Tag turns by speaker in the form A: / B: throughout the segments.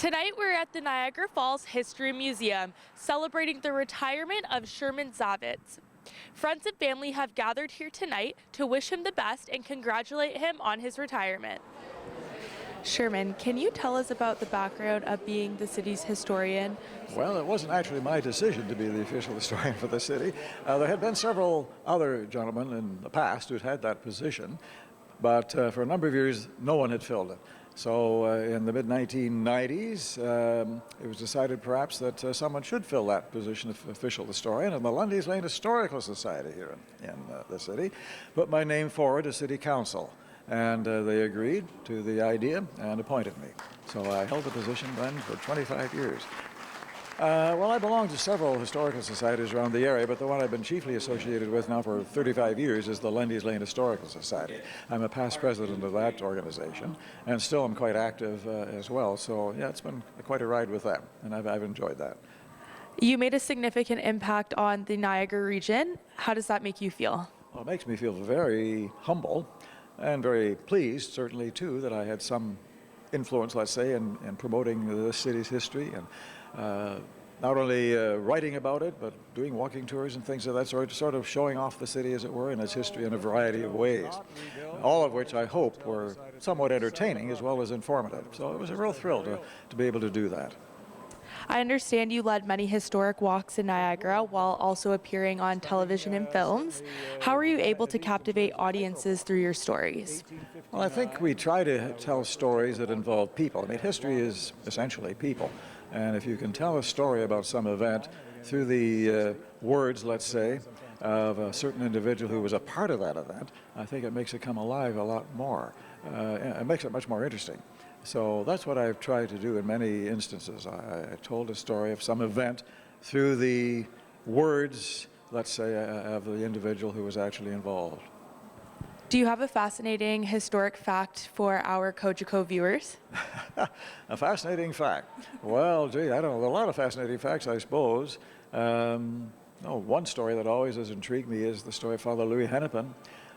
A: Tonight we're at the Niagara Falls History Museum, celebrating the retirement of Sherman Zavitz. Friends and family have gathered here tonight to wish him the best and congratulate him on his retirement. Sherman, can you tell us about the background of being the city's historian?
B: Well, it wasn't actually my decision to be the official historian for the city. There had been several other gentlemen in the past who'd had that position, but for a number of years, no one had filled it. So in the mid-1990s, it was decided perhaps that someone should fill that position of official historian, and the Lundy's Lane Historical Society here in the city put my name forward to City Council. And they agreed to the idea and appointed me. So I held the position then for 25 years. Well, I belong to several historical societies around the area, but the one I've been chiefly associated with now for 35 years is the Lundy's Lane Historical Society. I'm a past president of that organization, and still am quite active as well. So yeah, it's been quite a ride with them, and I've enjoyed that.
A: You made a significant impact on the Niagara region. How does that make you feel?
B: Well, it makes me feel very humble and very pleased, certainly, too, that I had some influence, let's say, in promoting the city's history and not only writing about it, but doing walking tours and things of that sort of showing off the city, as it were, and its history in a variety of ways, all of which I hope were somewhat entertaining as well as informative. So it was a real thrill to be able to do that.
A: I understand you led many historic walks in Niagara while also appearing on television and films. How were you able to captivate audiences through your stories?
B: Well, I think we try to tell stories that involve people. I mean, history is essentially people. And if you can tell a story about some event through the words, let's say, of a certain individual who was a part of that event, I think it makes it come alive a lot more. It makes it much more interesting. So that's what I've tried to do in many instances. I told a story of some event through the words, let's say, of the individual who was actually involved.
A: Do you have a fascinating historic fact for our Cogeco viewers?
B: A fascinating fact. Well, gee, I don't know. There are a lot of fascinating facts, I suppose. One story that always has intrigued me is the story of Father Louis Hennepin,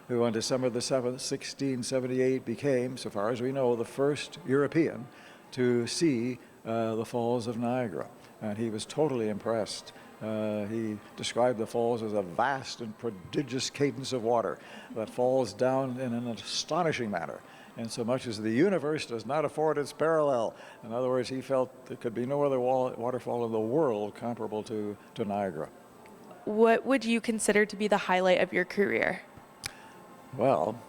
B: who on December the 7th, 1678 became, so far as we know, the first European to see the Falls of Niagara. And he was totally impressed. He described the falls as a vast and prodigious cadence of water that falls down in an astonishing manner, and so much as the universe does not afford its parallel. In other words, he felt there could be no other waterfall in the world comparable to Niagara.
A: What would you consider to be the highlight of your career?
B: Well,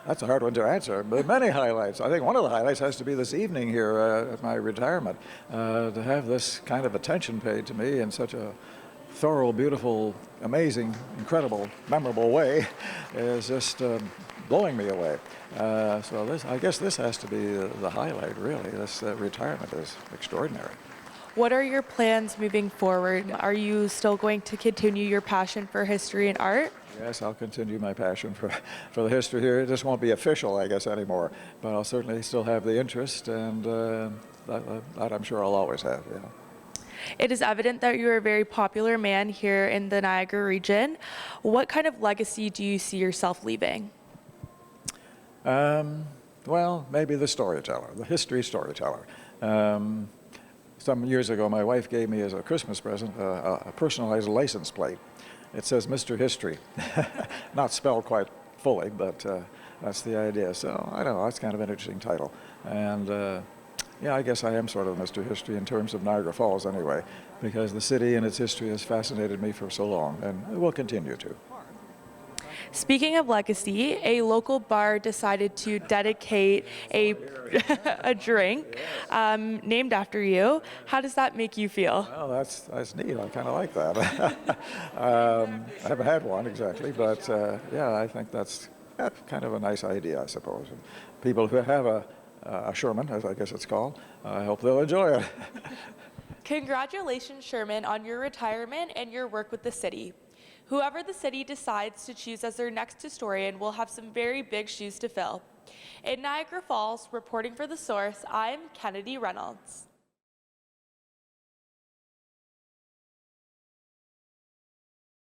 B: that's a hard one to answer, but many highlights. I think one of the highlights has to be this evening here at my retirement. To have this kind of attention paid to me in such a thorough, beautiful, amazing, incredible, memorable way is just blowing me away. So I guess this has to be the highlight, really. This retirement is extraordinary.
A: What are your plans moving forward? Are you still going to continue your passion for history and art?
B: Yes, I'll continue my passion for the history here. It just won't be official, I guess, anymore. But I'll certainly still have the interest, and that I'm sure I'll always have, yeah.
A: It is evident that you're a very popular man here in the Niagara region. What kind of legacy do you see yourself leaving?
B: Well, maybe the storyteller, the history storyteller. Some years ago, my wife gave me as a Christmas present a personalized license plate. It says Mr. History. Not spelled quite fully, but that's the idea. So I don't know, that's kind of an interesting title. And yeah, I guess I am sort of Mr. History in terms of Niagara Falls anyway, because the city and its history has fascinated me for so long, and it will continue to.
A: Speaking of legacy, a local bar decided to dedicate a drink named after you. How does that make you feel?
B: Well, that's neat. I kind of like that. I haven't had one exactly, but yeah, I think that's kind of a nice idea, I suppose. And people who have a Sherman, as I guess it's called, I hope they'll enjoy it.
A: Congratulations, Sherman, on your retirement and your work with the city. Whoever the city decides to choose as their next historian will have some very big shoes to fill. In Niagara Falls, reporting for The Source, I'm Kennedy Reynolds.